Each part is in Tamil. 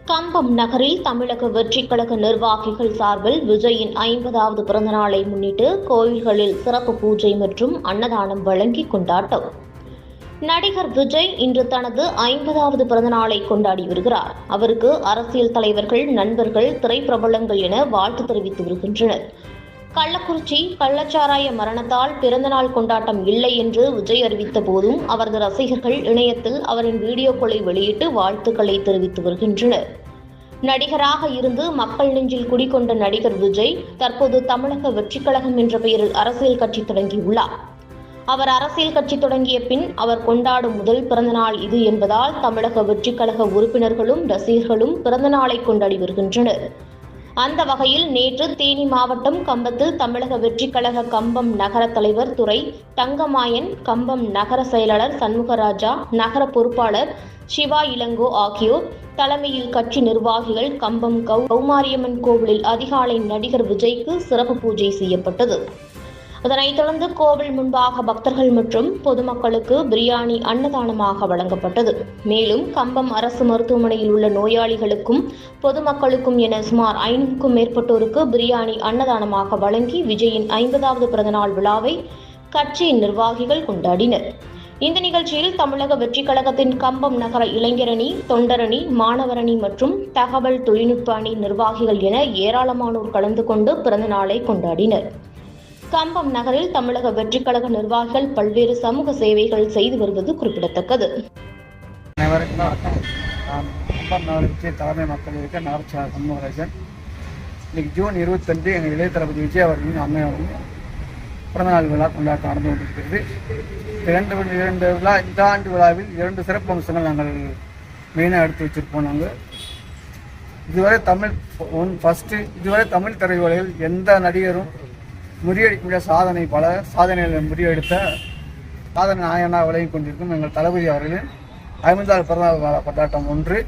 கம்பம் நகரில் தமிழக வெற்றிக் கழக நிர்வாகிகள் சார்பில் விஜயின் 50வது பிறந்தநாளை முன்னிட்டு கோயில்களில் சிறப்பு பூஜை மற்றும் அன்னதானம் வழங்கி கொண்டாட்டம். நடிகர் விஜய் இன்று தனது 50வது பிறந்தநாளை கொண்டாடி வருகிறார். அவருக்கு அரசியல் தலைவர்கள், நண்பர்கள், திரைப்பிரபலங்கள் என வாழ்த்து தெரிவித்து வருகின்றனர். கள்ளக்குறிச்சி கள்ளச்சாராய மரணத்தால் பிறந்தநாள் கொண்டாட்டம் இல்லை என்று விஜய் அறிவித்த போதும் அவரது ரசிகர்கள் இணையத்தில் அவரின் வீடியோக்களை வெளியிட்டு வாழ்த்துக்களை தெரிவித்து வருகின்றனர். நடிகராக இருந்து மக்கள் நெஞ்சில் குடிகொண்ட நடிகர் விஜய் தற்போது தமிழக வெற்றிக் கழகம் என்ற பெயரில் அரசியல் கட்சி தொடங்கியுள்ளார். அவர் அரசியல் கட்சி தொடங்கிய பின் அவர் கொண்டாடும் முதல் பிறந்தநாள் இது என்பதால் தமிழக வெற்றிக் கழக உறுப்பினர்களும் ரசிகர்களும் பிறந்தநாளை கொண்டாடி வருகின்றனர். அந்த வகையில் நேற்று தேனி மாவட்டம் கம்பத்தில் தமிழக வெற்றிக் கழக கம்பம் நகர தலைவர் துரை தங்கமாயன், கம்பம் நகர செயலாளர் சண்முகராஜா, நகர பொறுப்பாளர் சிவா இளங்கோ ஆகியோர் தலைமையில் கட்சி நிர்வாகிகள் கம்பம் கௌமாரியம்மன் கோவிலில் அதிகாலை நடிகர் விஜய்க்கு சிறப்பு பூஜை செய்யப்பட்டது. அதனைத் தொடர்ந்து கோவில் முன்பாக பக்தர்கள் மற்றும் பொதுமக்களுக்கு பிரியாணி அன்னதானமாக வழங்கப்பட்டது. மேலும் கம்பம் அரசு மருத்துவமனையில் உள்ள நோயாளிகளுக்கும் பொதுமக்களுக்கும் என சுமார் 500க்கும் மேற்பட்டோருக்கு பிரியாணி அன்னதானமாக வழங்கி விஜயின் 50வது பிறந்தநாள் விழாவை கட்சியின் நிர்வாகிகள் கொண்டாடினர். இந்த நிகழ்ச்சியில் தமிழக வெற்றிக் கழகத்தின் கம்பம் நகர இளைஞரணி, தொண்டரணி, மாணவரணி மற்றும் தகவல் தொழில்நுட்ப அணி நிர்வாகிகள் என ஏராளமானோர் கலந்து கொண்டு பிறந்த நாளை கொண்டாடினர். கம்பம் நகரில் தமிழக வெற்றிக் கழக நிர்வாகிகள் பல்வேறு சமூக சேவைகள் செய்து வருவது குறிப்பிடத்தக்கது. கம்பம் நகர தலைமை மக்கள் இருக்க நகர சண்முகராஜன். இன்னைக்கு ஜூன் 25 எங்கள் இளைய தளபதி விஜய் அவர்களின் அம்மையோட பிறந்தநாள் விழா கொண்டாட்டம் நடந்து கொண்டிருக்கிறது. இரண்டு விழா, இந்த ஆண்டு விழாவில் 2 சிறப்பு அம்சங்கள் நாங்கள் மெயினாக எடுத்து வச்சிருப்போம். நாங்கள் இதுவரை தமிழ் திரையுலகில் எந்த நடிகரும் முறியடிக்க முடியாத பல சாதனைகளை முறியடித்த சாதனை நாயனாக விளங்கி கொண்டிருக்கும் எங்கள் தளபதி அவர்களின் 50வது பிறந்தநாள் கொண்டாட்டம் 1.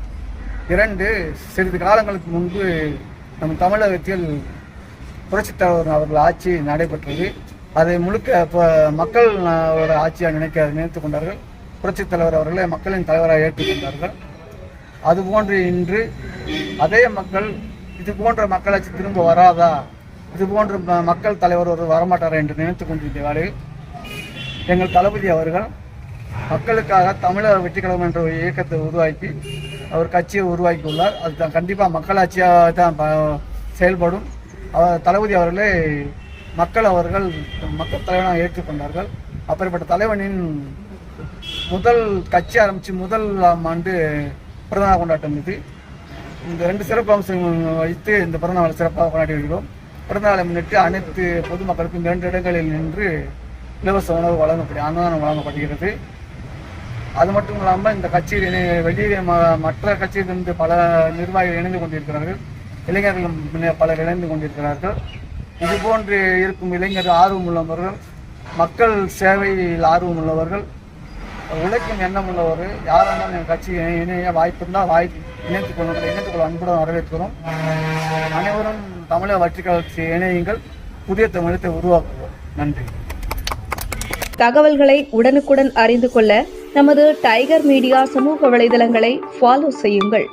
2, சிறிது காலங்களுக்கு முன்பு நம் தமிழகத்தில் புரட்சித் தலைவர் அவர்கள் ஆட்சி நடைபெற்றது. அதை முழுக்க மக்களோட ஆட்சியாக நினைத்து கொண்டார்கள். புரட்சித் தலைவர் அவர்களை மக்களின் தலைவராக ஏற்றுக்கொண்டார்கள். அதுபோன்று இன்று அதே மக்கள் இது போன்ற மக்களாட்சி திரும்ப வராதா, இது போன்ற மக்கள் தலைவர் ஒரு வரமாட்டார் என்று நினைத்துக் கொண்டிருக்கிற வேளையில் எங்கள் தளபதி அவர்கள் மக்களுக்காக தமிழக வெற்றிக் கழகம் என்ற ஒரு இயக்கத்தை உருவாக்கி அவர் கட்சியை உருவாக்கியுள்ளார். அது கண்டிப்பாக மக்களாட்சியாக தான் செயல்படும். தளபதி அவர்களே மக்கள் தலைவனாக ஏற்றுக்கொண்டார்கள். அப்படிப்பட்ட தலைவனின் முதல் கட்சி ஆரம்பித்து முதல் ஆண்டு பிறந்தநாள் கொண்டாட்டம் இது. இந்த 2 சிறப்பு அம்சங்கள் வைத்து இந்த பிறந்தநாள் சிறப்பாக கொண்டாடி வருகிறோம். பிறந்தநாளை முன்னிட்டு அனைத்து பொதுமக்களுக்கும் 2 இடங்களில் நின்று இலவச உணவு அன்னதானம் வழங்கப்படுகிறது. அது மட்டும் இல்லாமல் இந்த கட்சியில் வெளியே மற்ற கட்சியிலிருந்து பல நிர்வாகிகள் இணைந்து கொண்டிருக்கிறார்கள். இளைஞர்கள் பலர் இணைந்து கொண்டிருக்கிறார்கள். இதுபோன்று இருக்கும் இளைஞர்கள் ஆர்வம் உள்ளவர்கள், மக்கள் சேவையில் ஆர்வம் உள்ளவர்கள், உழைக்கும் எண்ணம் உள்ளவர்கள் யாராலும் எங்கள் கட்சி இணைய வாய்ப்பு இருந்தால் இணைத்துக் கொள்ள அன்புடன் வரவேற்கிறோம். அனைவரும் தமிழக வெற்றிக் கழகத்தை இணையுங்கள். புதிய தமிழத்தை உருவாக்குவோம். நன்றி. தகவல்களை உடனுக்குடன் அறிந்து கொள்ள நமது டைகர் மீடியா சமூக வலைதளங்களை ஃபாலோ செய்யுங்கள்.